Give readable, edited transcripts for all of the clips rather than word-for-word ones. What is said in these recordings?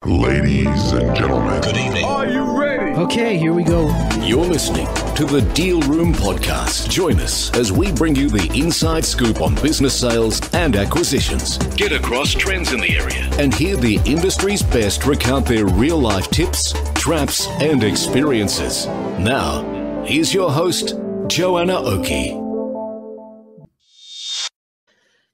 Ladies and gentlemen, Good evening. Are you ready? Okay, here we go. You're listening to the Deal Room Podcast. Join us as we bring you the inside scoop on business sales and acquisitions. Get across trends in the area and hear the industry's best recount their real-life tips, traps, and experiences. Now, here's your host, Joanna Oakey.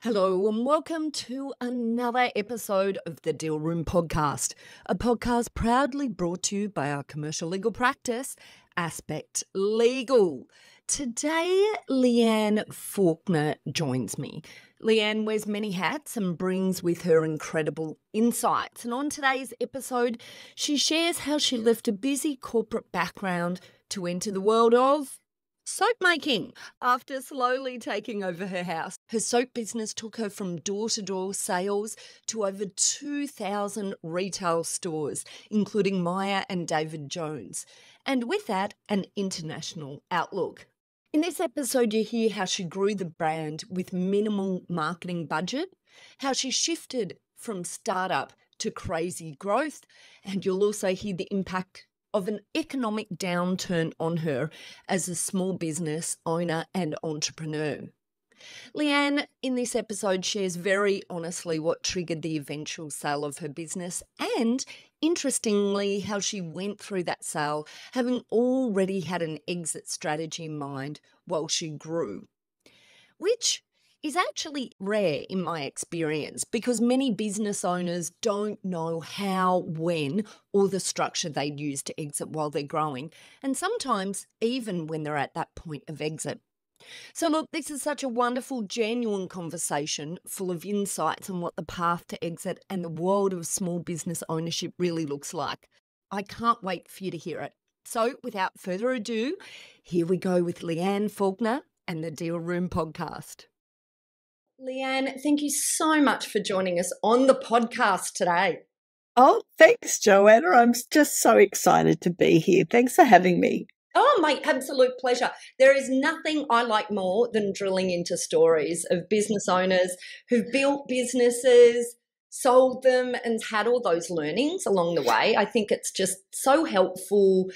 Hello and welcome to another episode of the Deal Room Podcast, a podcast proudly brought to you by our commercial legal practice, Aspect Legal. Today, Leanne Faulkner joins me. Leanne wears many hats and brings with her incredible insights. And on today's episode, she shares how she left a busy corporate background to enter the world of soap making. After slowly taking over her house, her soap business took her from door-to-door sales to over 2,000 retail stores, including Myer and David Jones, and with that, an international outlook. In this episode, you hear how she grew the brand with minimal marketing budget, how she shifted from startup to crazy growth, and you'll also hear the impact of an economic downturn on her as a small business owner and entrepreneur. Leanne, in this episode, shares very honestly what triggered the eventual sale of her business and, interestingly, how she went through that sale having already had an exit strategy in mind while she grew, which is actually rare in my experience because many business owners don't know how, when, or the structure they'd use to exit while they're growing, and sometimes even when they're at that point of exit. So look, this is such a wonderful, genuine conversation full of insights on what the path to exit and the world of small business ownership really looks like. I can't wait for you to hear it. So without further ado, here we go with Leanne Faulkner and the Deal Room Podcast. Leanne, thank you so much for joining us on the podcast today. Oh, thanks, Joanna. I'm just so excited to be here. Thanks for having me. Oh, my absolute pleasure. There is nothing I like more than drilling into stories of business owners who've built businesses, sold them, and had all those learnings along the way. I think it's just so helpful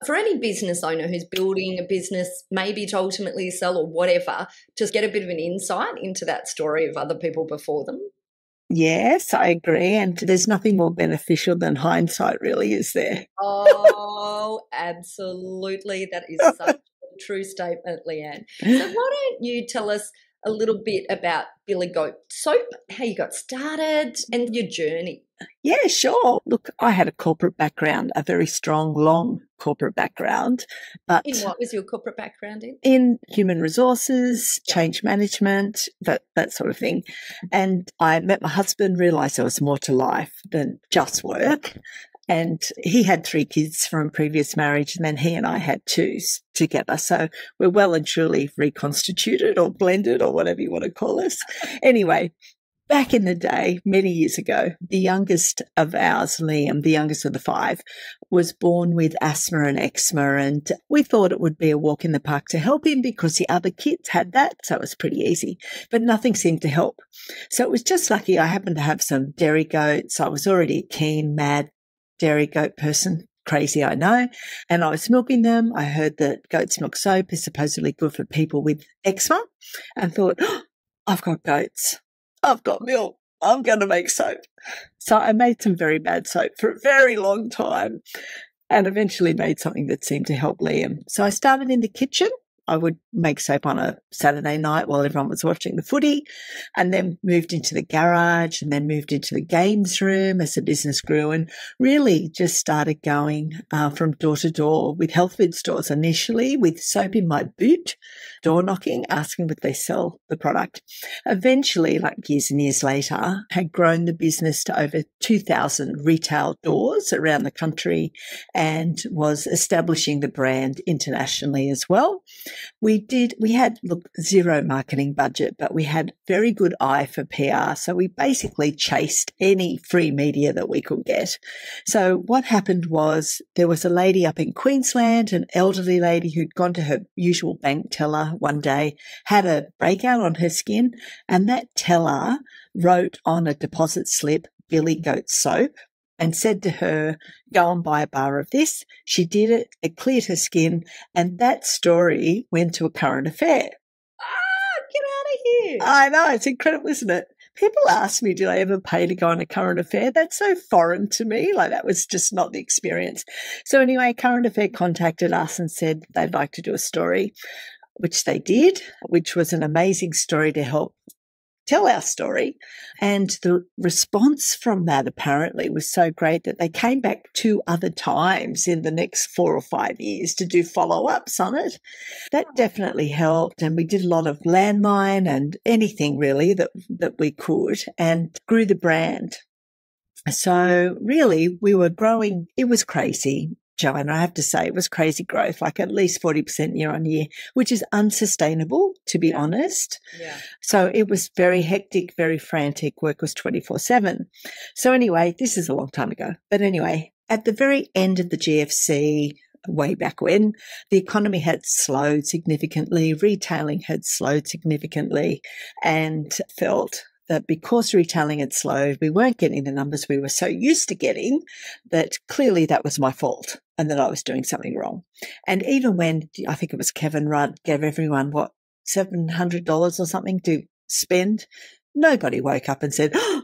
for any business owner who's building a business, maybe to ultimately sell or whatever, just get a bit of an insight into that story of other people before them. Yes, I agree. And there's nothing more beneficial than hindsight, really, is there? Oh, absolutely. That is such a true statement, Leanne. So why don't you tell us a little bit about Billy Goat Soap, how you got started and your journey? Yeah, sure. Look, I had a corporate background, a very strong, long corporate background. But In what was your corporate background in? In human resources, change management, that sort of thing. And I met my husband, realised there was more to life than just work. And he had 3 kids from a previous marriage, and then he and I had 2 together. So we're well and truly reconstituted or blended or whatever you want to call us. Anyway, back in the day, many years ago, the youngest of ours, Liam, the youngest of the 5, was born with asthma and eczema, and we thought it would be a walk in the park to help him because the other kids had that, so it was pretty easy. But nothing seemed to help. So it was just lucky I happened to have some dairy goats. I was already a keen, mad dairy goat person. Crazy, I know. And I was milking them. I heard that goat's milk soap is supposedly good for people with eczema and thought, oh, I've got goats. I've got milk. I'm going to make soap. So I made some very bad soap for a very long time and eventually made something that seemed to help Liam. So I started in the kitchen. I would make soap on a Saturday night while everyone was watching the footy, and then moved into the garage and then moved into the games room as the business grew, and really just started going from door to door with health food stores initially with soap in my boot, door knocking, asking would they sell the product. Eventually, like years and years later, had grown the business to over 2,000 retail doors around the country and was establishing the brand internationally as well. We had zero marketing budget, but we had very good eye for PR. So we basically chased any free media that we could get. So what happened was there was a lady up in Queensland, an elderly lady who'd gone to her usual bank teller one day, had a breakout on her skin, and that teller wrote on a deposit slip, Billy Goat Soap. and said to her, go and buy a bar of this. She did it. It cleared her skin. And that story went to a current affair. Get out of here. I know. It's incredible, isn't it? People ask me, do I ever pay to go on a current affair? That's so foreign to me. Like, that was just not the experience. So anyway, current affair contacted us and said they'd like to do a story, which they did, which was an amazing story to help tell our story. And the response from that apparently was so great that they came back 2 other times in the next 4 or 5 years to do follow-ups on it. That definitely helped. And we did a lot of landmine and anything really that we could, and grew the brand. So really we were growing. It was crazy, Joanna. I have to say it was crazy growth, like at least 40% year on year, which is unsustainable, to be honest. Yeah. So it was very hectic, very frantic. Work was 24/7. So anyway, this is a long time ago. But anyway, at the very end of the GFC, way back when, the economy had slowed significantly, retailing had slowed significantly, and felt that because retailing had slowed, we weren't getting the numbers we were so used to getting, that clearly that was my fault and that I was doing something wrong. And even when, I think it was Kevin Rudd gave everyone, $700 or something to spend, nobody woke up and said, oh,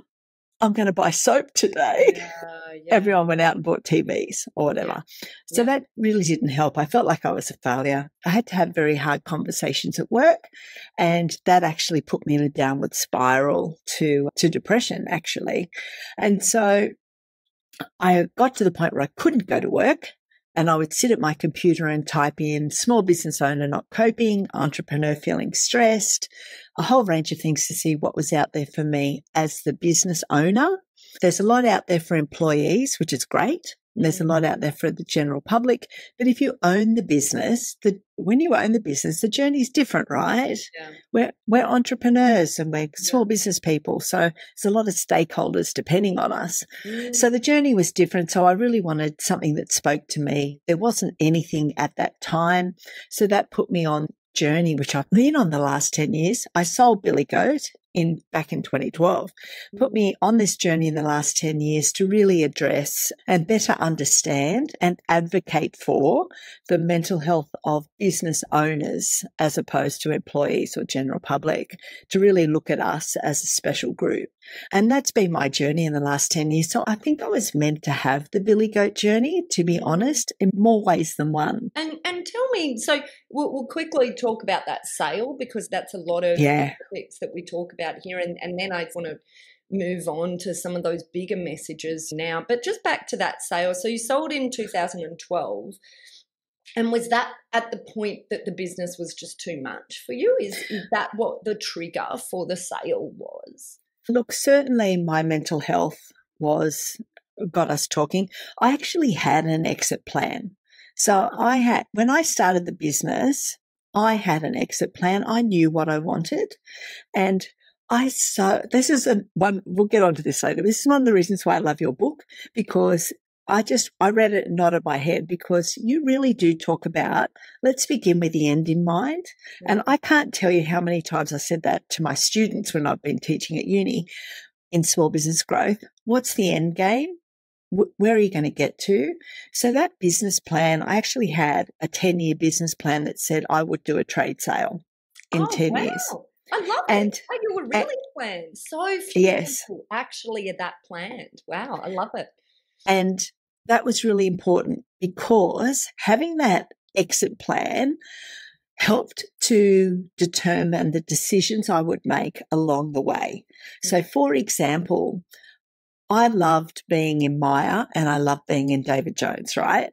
I'm going to buy soap today. Yeah. Everyone went out and bought TVs or whatever. So that really didn't help. I felt like I was a failure. I had to have very hard conversations at work, and that actually put me in a downward spiral to depression, actually. And so I got to the point where I couldn't go to work, and I would sit at my computer and type in small business owner not coping, entrepreneur feeling stressed, a whole range of things to see what was out there for me as the business owner. There's a lot out there for employees, which is great. There's a lot out there for the general public. But if you own the business, when you own the business, the journey is different, right? Yeah. We're entrepreneurs and we're small business people. So there's a lot of stakeholders depending on us. So the journey was different. So I really wanted something that spoke to me. There wasn't anything at that time. So that put me on journey, which I've been on the last 10 years. I sold Billy Goat back in 2012, put me on this journey in the last 10 years to really address and better understand and advocate for the mental health of business owners as opposed to employees or general public, to really look at us as a special group. And that's been my journey in the last 10 years. So I think I was meant to have the Billy Goat journey, to be honest, in more ways than one. And tell me, so we'll quickly talk about that sale, because that's a lot of topics that we talk about here. And then I want to move on to some of those bigger messages now. But just back to that sale. So you sold in 2012. And was that at the point that the business was just too much for you? Is that what the trigger for the sale was? Look, certainly my mental health got us talking. I actually had an exit plan. So when I started the business, I had an exit plan. I knew what I wanted. And this is one, we'll get onto this later. This is one of the reasons why I love your book, because I read it and nodded my head, because you really do talk about, let's begin with the end in mind. Yeah. And I can't tell you how many times I said that to my students when I've been teaching at uni in small business growth. What's the end game? Where are you going to get to? So that business plan, I actually had a 10-year business plan that said I would do a trade sale in 10 years. I love it. Oh, you were really planned. So few people actually are that planned. Wow, I love it. And that was really important, because having that exit plan helped to determine the decisions I would make along the way. So, for example, I loved being in Myer and I loved being in David Jones, right?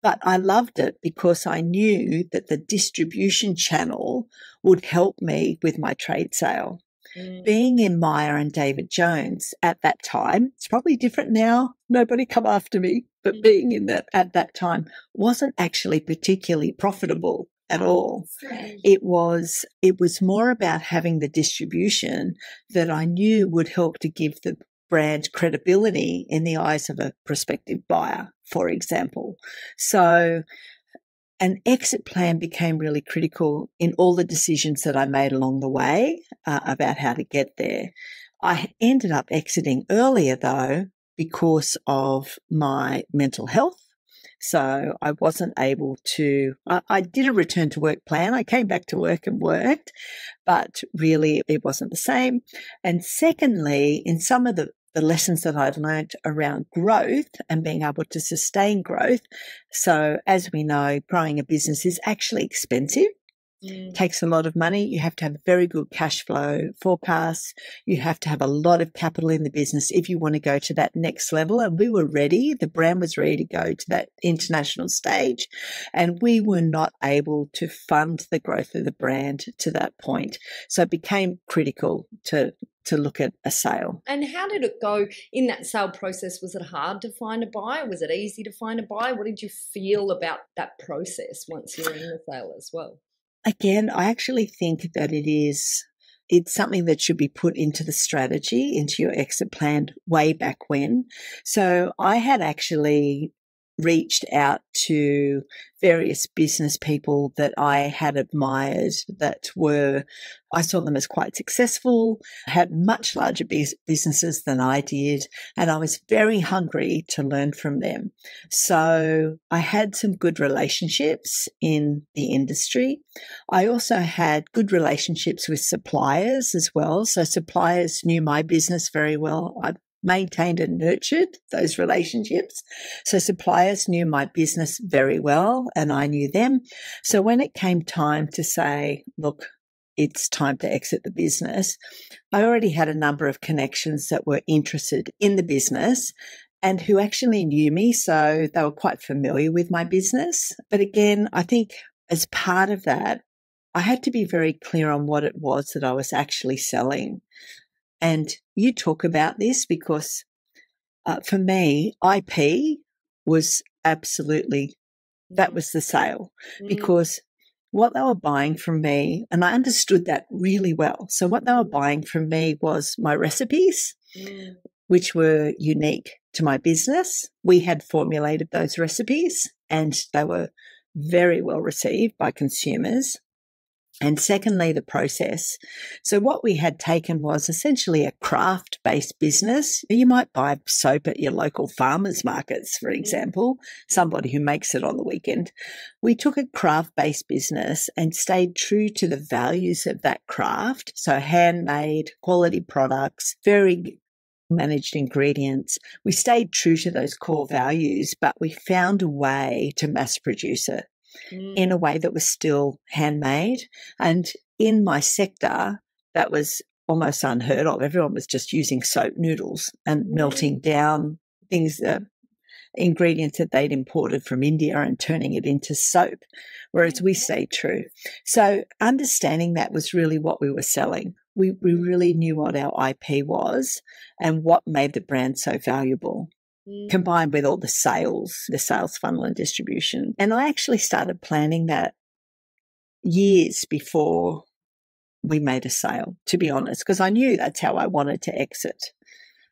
But I loved it because I knew that the distribution channel would help me with my trade sale. Being in Myer and David Jones at that time, it's probably different now, nobody come after me, but being in that at that time wasn't actually particularly profitable at all. It was more about having the distribution that I knew would help to give the brand credibility in the eyes of a prospective buyer, for example. So an exit plan became really critical in all the decisions that I made along the way about how to get there. I ended up exiting earlier, though, because of my mental health. So I wasn't able to, I did a return to work plan. I came back to work and worked, but really it wasn't the same. And secondly, in some of the lessons that I've learned around growth and being able to sustain growth. So as we know, growing a business is actually expensive. Takes a lot of money. You have to have very good cash flow forecasts. You have to have a lot of capital in the business if you want to go to that next level. And we were ready. The brand was ready to go to that international stage. And we were not able to fund the growth of the brand to that point. So it became critical to look at a sale. And how did it go in that sale process? Was it hard to find a buyer? Was it easy to find a buyer? What did you feel about that process once you were in the sale as well? Again, I actually think that it's something that should be put into the strategy, into your exit plan way back when. So I had actually reached out to various business people that I had admired I saw them as quite successful, had much larger businesses than I did, and I was very hungry to learn from them. So I had some good relationships in the industry. I also had good relationships with suppliers as well. So suppliers knew my business very well. I maintained and nurtured those relationships. So suppliers knew my business very well and I knew them. So when it came time to say, look, it's time to exit the business, I already had a number of connections that were interested in the business and who actually knew me. So they were quite familiar with my business. But again, I think as part of that, I had to be very clear on what it was that I was actually selling. And you talk about this because for me, IP was absolutely, that was the sale because what they were buying from me, and I understood that really well. So what they were buying from me was my recipes, which were unique to my business. We had formulated those recipes and they were very well received by consumers. And secondly, the process. So what we had taken was essentially a craft-based business. You might buy soap at your local farmers markets, for example, somebody who makes it on the weekend. We took a craft-based business and stayed true to the values of that craft. So handmade, quality products, very managed ingredients. We stayed true to those core values, but we found a way to mass produce it in a way that was still handmade. And in my sector, that was almost unheard of. Everyone was just using soap noodles and melting down things, ingredients that they'd imported from India and turning it into soap, whereas we stayed true. So understanding that was really what we were selling. We really knew what our IP was and what made the brand so valuable, combined with all the sales funnel and distribution. And I actually started planning that years before we made a sale, to be honest, because I knew that's how I wanted to exit.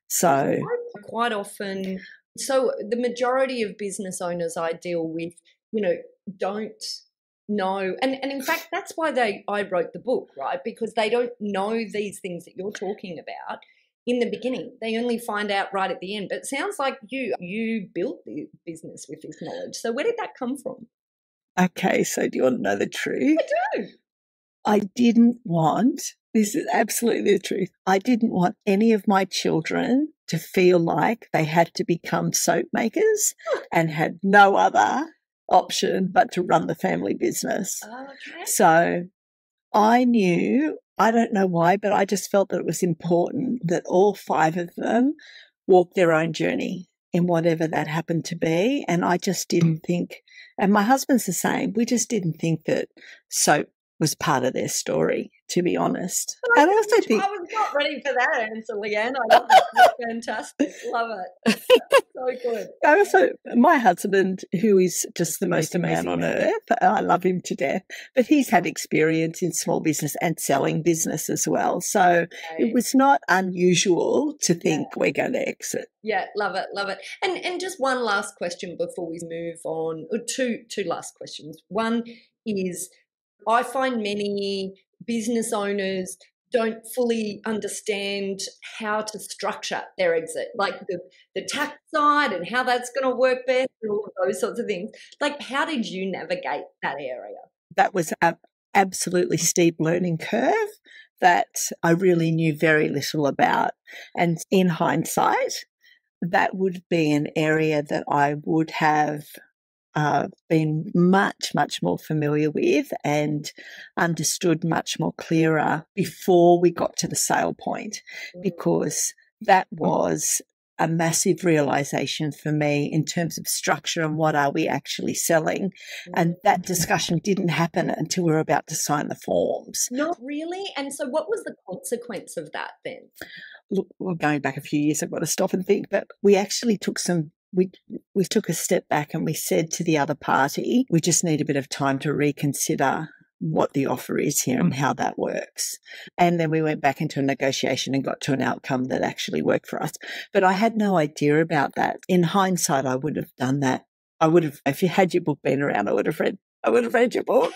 So quite often, so the majority of business owners I deal with, don't know. And in fact, that's why I wrote the book, right? Because they don't know these things that you're talking about in the beginning. They only find out right at the end. But it sounds like you built the business with this knowledge. So where did that come from? Okay, so do you want to know the truth? I do. I didn't want, this is absolutely the truth, I didn't want any of my children to feel like they had to become soap makers and had no other option but to run the family business. Okay. So I knew, I don't know why, but I just felt that it was important that all 5 of them walk their own journey in whatever that happened to be. And I just didn't think, and my husband's the same, we just didn't think that soap was part of their story, to be honest. And I also think I was not ready for that answer, Leanne. I love it. It's fantastic. Love it. So good. Also, my husband, who is just the most amazing man on earth, I love him to death, but he's had experience in small business and selling business as well. So it was not unusual to think we're going to exit. Yeah, love it, love it. And just one last question before we move on, or two last questions. One is, I find many business owners don't fully understand how to structure their exit, like the tax side and how that's going to work best and all of those sorts of things. Like, how did you navigate that area? That was an absolutely steep learning curve that I really knew very little about. And in hindsight, that would be an area that I would have been much, much more familiar with and understood much more clearer before we got to the sale point, because that was a massive realization for me in terms of structure and what are we actually selling. And that discussion didn't happen until we were about to sign the forms. Not really? And so what was the consequence of that then? Look, we're going back a few years, I've got to stop and think, but we actually took we took a step back and we said to the other party, we just need a bit of time to reconsider what the offer is here and how that works. And then we went back into a negotiation and got to an outcome that actually worked for us. But I had no idea about that. In hindsight, I would have done that. I would have, if you had your book been around, I would have read your book.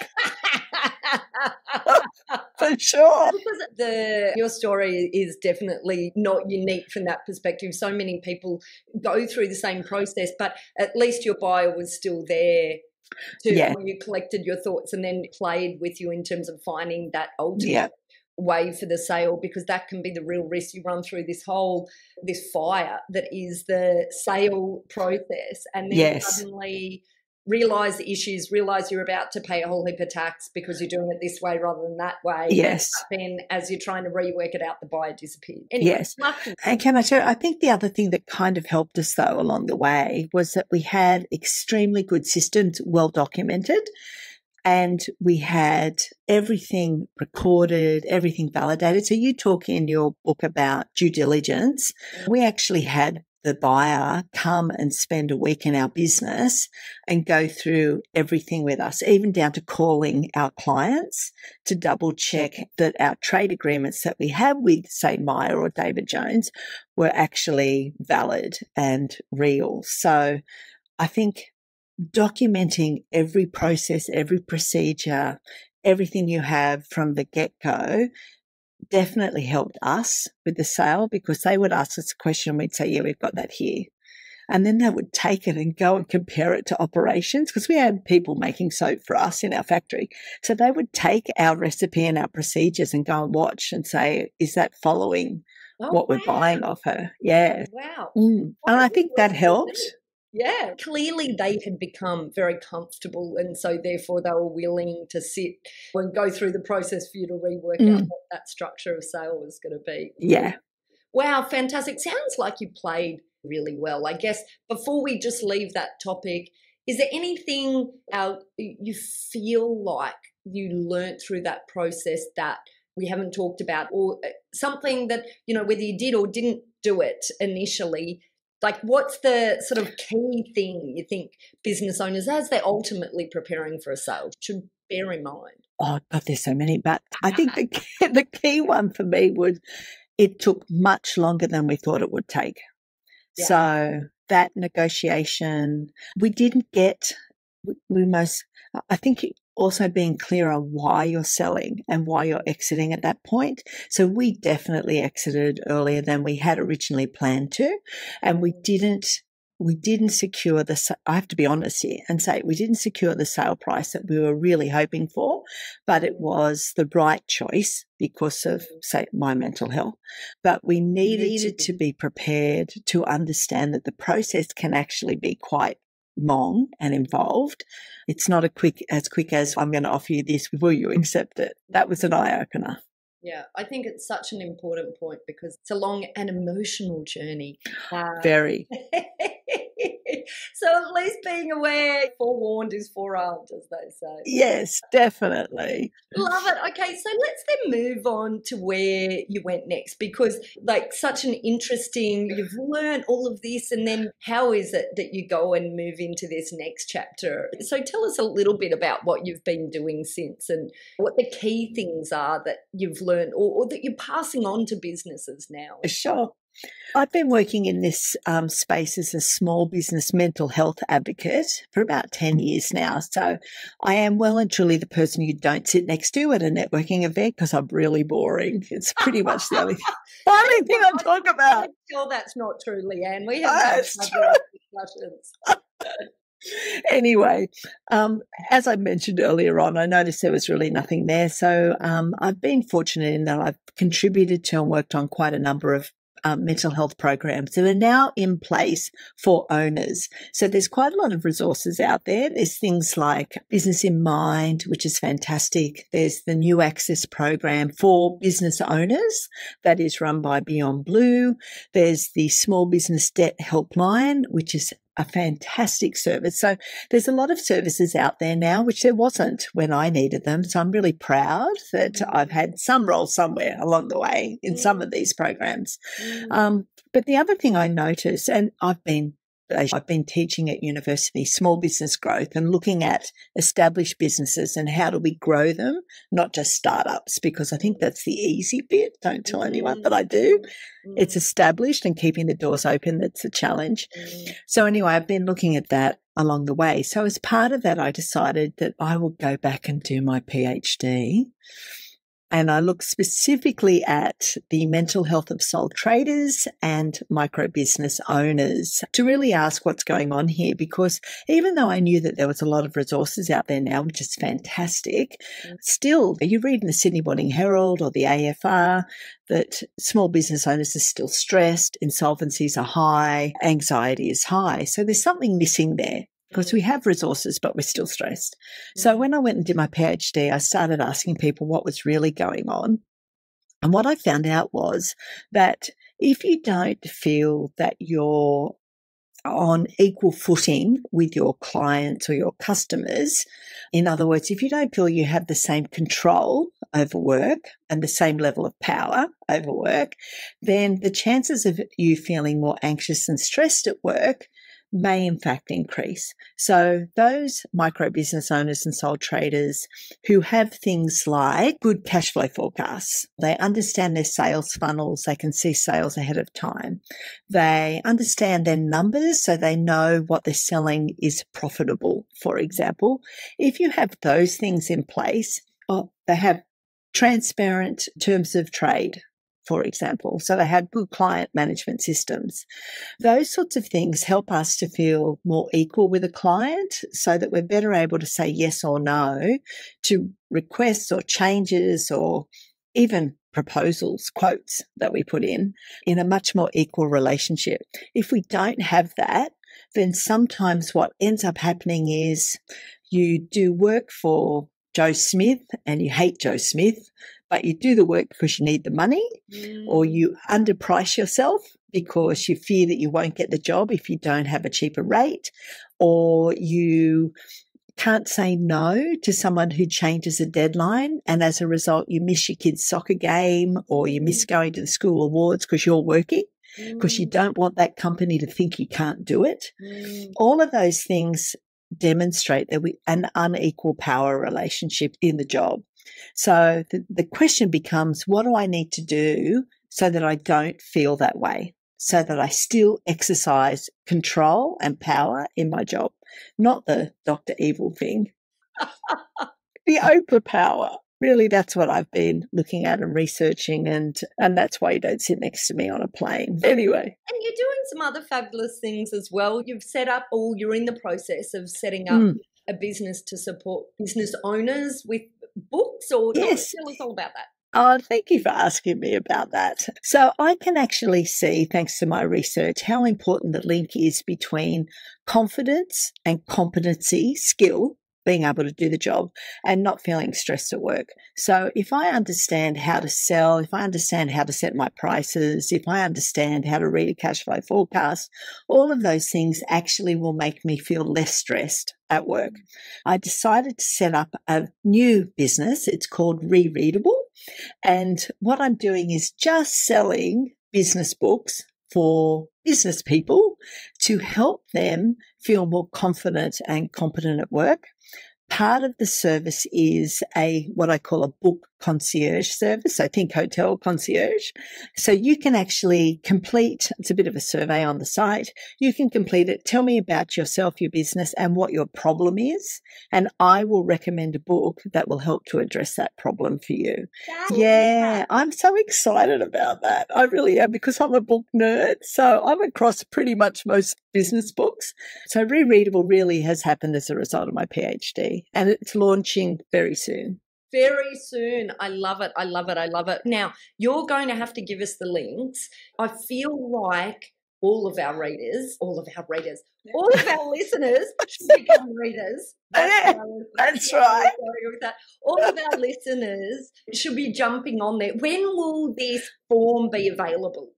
For sure. Because your story is definitely not unique from that perspective. So many people go through the same process, but at least your buyer was still there when you collected your thoughts and then played with you in terms of finding that ultimate way for the sale, because that can be the real risk. You run through this fire that is the sale process, and then suddenly realise the issues, realise you're about to pay a whole heap of tax because you're doing it this way rather than that way. Yes. But then as you're trying to rework it out, the buyer disappeared. Anyway, yes. And can I tell you, I think the other thing that kind of helped us, though, along the way was that we had extremely good systems, well documented, and we had everything recorded, everything validated. So you talk in your book about due diligence. We actually had the buyer come and spend a week in our business and go through everything with us, even down to calling our clients to double check that our trade agreements that we have with, say, Myer or David Jones were actually valid and real. So I think documenting every process, every procedure, everything you have from the get-go definitely helped us with the sale, because they would ask us a question, we'd say, yeah, we've got that here. And then they would take it and go and compare it to operations, because we had people making soap for us in our factory. So they would take our recipe and our procedures and go and watch and say, is that following what we're buying off her? Yeah. Wow. And I think that helped. Yeah, clearly they had become very comfortable, and so therefore they were willing to sit and go through the process for you to rework out what that structure of sale was going to be. Yeah. Wow, fantastic. Sounds like you played really well. I guess before we just leave that topic, is there anything you feel like you learnt through that process that we haven't talked about, or something that, whether you did or didn't do it initially, like what's the sort of key thing you think business owners, as they're ultimately preparing for a sale, should bear in mind? Oh, God, there's so many. But I think the key one for me was it took much longer than we thought it would take. Yeah. So that negotiation, we didn't get, I think also being clear on why you're selling and why you're exiting at that point. So we definitely exited earlier than we had originally planned to, and we didn't secure I have to be honest here and say we didn't secure the sale price that we were really hoping for, but it was the right choice because of, say, my mental health. But we needed to be prepared to understand that the process can actually be quite long and involved. It's not as quick as I'm going to offer you this, will you accept it? That was an eye-opener. Yeah, I think it's such an important point because it's a long and emotional journey. Very. So at least being aware, forewarned is forearmed, as they say. Yes, definitely. Love it. Okay, so let's then move on to where you went next, because such an interesting, you've learned all of this, and then how is it that you go and move into this next chapter? So tell us a little bit about what you've been doing since and what the key things are that you've learned or that you're passing on to businesses now. Sure. I've been working in this space as a small business mental health advocate for about 10 years now. So I am well and truly the person you don't sit next to at a networking event because I'm really boring. It's pretty much the only thing I talk about. I'm sure that's not true, Leanne. We have had discussions. Anyway, as I mentioned earlier on, I noticed there was really nothing there. So I've been fortunate in that I've contributed to and worked on quite a number of mental health programs that are now in place for owners. So there's quite a lot of resources out there. There's things like Business in Mind, which is fantastic. There's the New Access program for business owners that is run by Beyond Blue. There's the Small Business Debt Helpline, which is a fantastic service. So there's a lot of services out there now, which there wasn't when I needed them. So I'm really proud that I've had some role somewhere along the way in some of these programs. But the other thing I noticed, and I've been teaching at university small business growth and looking at established businesses and how do we grow them, not just startups, because I think that's the easy bit. Don't tell anyone, but I do. It's established and keeping the doors open that's a challenge. So anyway, I've been looking at that along the way. So as part of that, I decided that I will go back and do my PhD. And I look specifically at the mental health of sole traders and micro business owners to really ask what's going on here, because even though I knew that there was a lot of resources out there now, which is fantastic, still you read in the Sydney Morning Herald or the AFR that small business owners are still stressed, insolvencies are high, anxiety is high. So there's something missing there. Because we have resources, but we're still stressed. So when I went and did my PhD, I started asking people what was really going on. And what I found out was that if you don't feel that you're on equal footing with your clients or your customers, in other words, if you don't feel you have the same control over work and the same level of power over work, then the chances of you feeling more anxious and stressed at work may in fact increase. So those micro business owners and sole traders who have things like good cash flow forecasts, they understand their sales funnels, they can see sales ahead of time, they understand their numbers so they know what they're selling is profitable, for example. If you have those things in place, they have transparent terms of trade, for example. So they have good client management systems. Those sorts of things help us to feel more equal with a client so that we're better able to say yes or no to requests or changes or even proposals, quotes that we put in a much more equal relationship. If we don't have that, then sometimes what ends up happening is you do work for Joe Smith and you hate Joe Smith, but you do the work because you need the money, or you underprice yourself because you fear that you won't get the job if you don't have a cheaper rate, or you can't say no to someone who changes a deadline, and as a result you miss your kid's soccer game or you miss going to the school awards because you're working, because you don't want that company to think you can't do it. All of those things demonstrate that an unequal power relationship in the job. So the question becomes, what do I need to do so that I don't feel that way, so that I still exercise control and power in my job? Not the Dr. Evil thing, the Oprah power. Really, that's what I've been looking at and researching, and that's why you don't sit next to me on a plane. Anyway. And you're doing some other fabulous things as well. You've set up, or you're in the process of setting up a business to support business owners with books, or yes. Tell us all about that. Oh, thank you for asking me about that. So I can actually see, thanks to my research, how important the link is between confidence and competency, skill, being able to do the job, and not feeling stressed at work. So if I understand how to sell, if I understand how to set my prices, if I understand how to read a cash flow forecast, all of those things actually will make me feel less stressed at work. I decided to set up a new business. It's called Rereadable. And what I'm doing is just selling business books for business people to help them feel more confident and competent at work. Part of the service is what I call a book concierge service. So think hotel concierge. So you can actually complete, it's a bit of a survey on the site. You can complete it. Tell me about yourself, your business, and what your problem is. And I will recommend a book that will help to address that problem for you. Yeah, I'm so excited about that. I really am, because I'm a book nerd. So I'm across pretty much most business books. So Rereadable really has happened as a result of my PhD, and it's launching very soon. Very soon. I love it. I love it. I love it. Now, you're going to have to give us the links. I feel like all of our listeners should become readers. That's right. All of our listeners should be jumping on there. When will this form be available?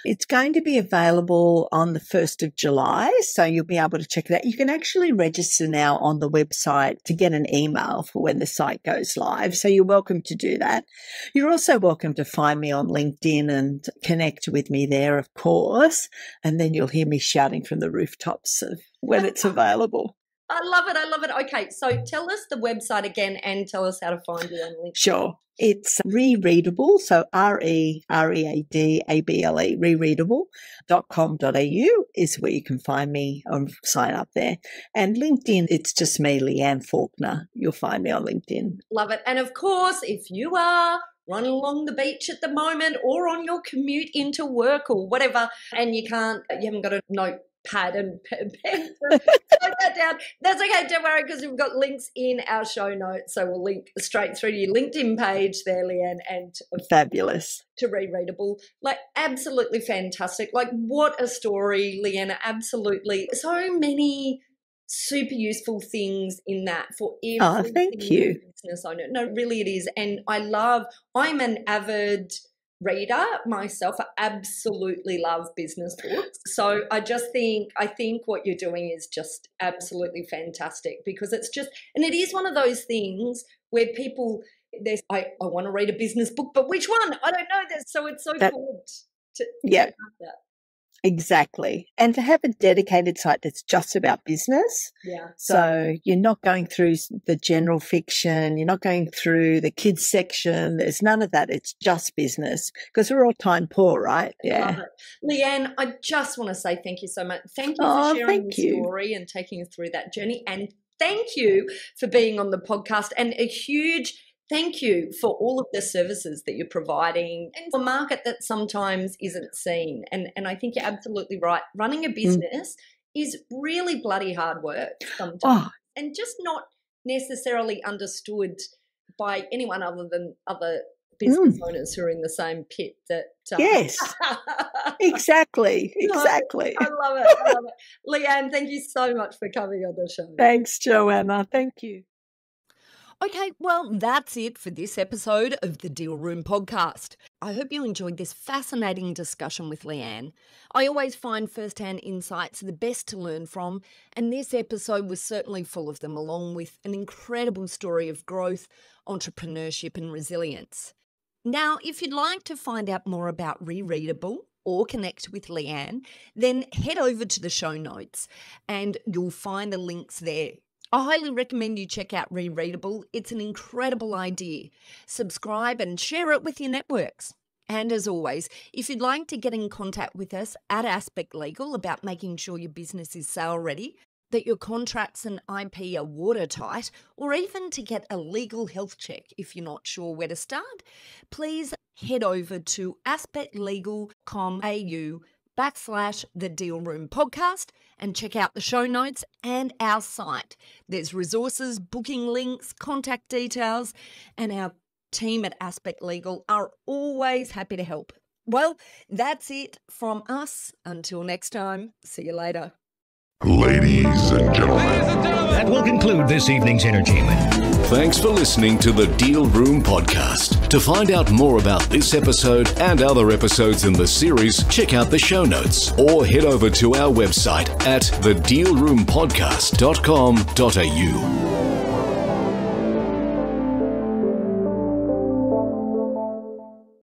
It's going to be available on the 1st of July, so you'll be able to check it out. You can actually register now on the website to get an email for when the site goes live, so you're welcome to do that. You're also welcome to find me on LinkedIn and connect with me there, of course, and then you'll hear me shouting from the rooftops of when it's available. I love it. I love it. Okay, so tell us the website again and tell us how to find you on LinkedIn. Sure. It's Rereadable, so Rereadable, rereadable.com.au is where you can find me or sign up there. And LinkedIn, it's just me, Leanne Faulkner. You'll find me on LinkedIn. Love it. And of course, if you are running along the beach at the moment or on your commute into work or whatever, and you haven't got a notepad and pen to write that down, that's okay, don't worry, because we've got links in our show notes, so we'll link straight through to your LinkedIn page there, Leanne, and fabulous to Rereadable. Like, absolutely fantastic. Like, what a story, Leanne. Absolutely. So many super useful things in that for every business owner. No, really it is. And I'm an avid reader myself. I absolutely love business books. So I think what you're doing is just absolutely fantastic, because it's just, and it is one of those things where people, I want to read a business book, but which one? I don't know. So it's so cool to have that. Exactly. And to have a dedicated site that's just about business. Yeah. So you're not going through the general fiction. You're not going through the kids section. There's none of that. It's just business, because we're all time poor, right? Yeah. Leanne, I just want to say thank you so much. Thank you for sharing your story and taking us through that journey. And thank you for being on the podcast, and a huge thank you for all of the services that you're providing in a market that sometimes isn't seen. And I think you're absolutely right. Running a business is really bloody hard work sometimes, and just not necessarily understood by anyone other than other business owners who are in the same pit that yes. Exactly. I love it. Leanne, thank you so much for coming on the show. Thanks, Joanna. Thank you. Okay, well, that's it for this episode of the Deal Room podcast. I hope you enjoyed this fascinating discussion with Leanne. I always find first-hand insights the best to learn from, and this episode was certainly full of them, along with an incredible story of growth, entrepreneurship and resilience. Now, if you'd like to find out more about Rereadable or connect with Leanne, then head over to the show notes and you'll find the links there. I highly recommend you check out Rereadable. It's an incredible idea. Subscribe and share it with your networks. And as always, if you'd like to get in contact with us at Aspect Legal about making sure your business is sale ready, that your contracts and IP are watertight, or even to get a legal health check if you're not sure where to start, please head over to aspectlegal.com.au/The Deal Room podcast and check out the show notes and our site. There's resources, booking links, contact details, and our team at Aspect Legal are always happy to help. Well, that's it from us. Until next time, see you later. Ladies and gentlemen. That will conclude this evening's entertainment. Thanks for listening to the Deal Room podcast. To find out more about this episode and other episodes in the series, check out the show notes or head over to our website at thedealroompodcast.com.au.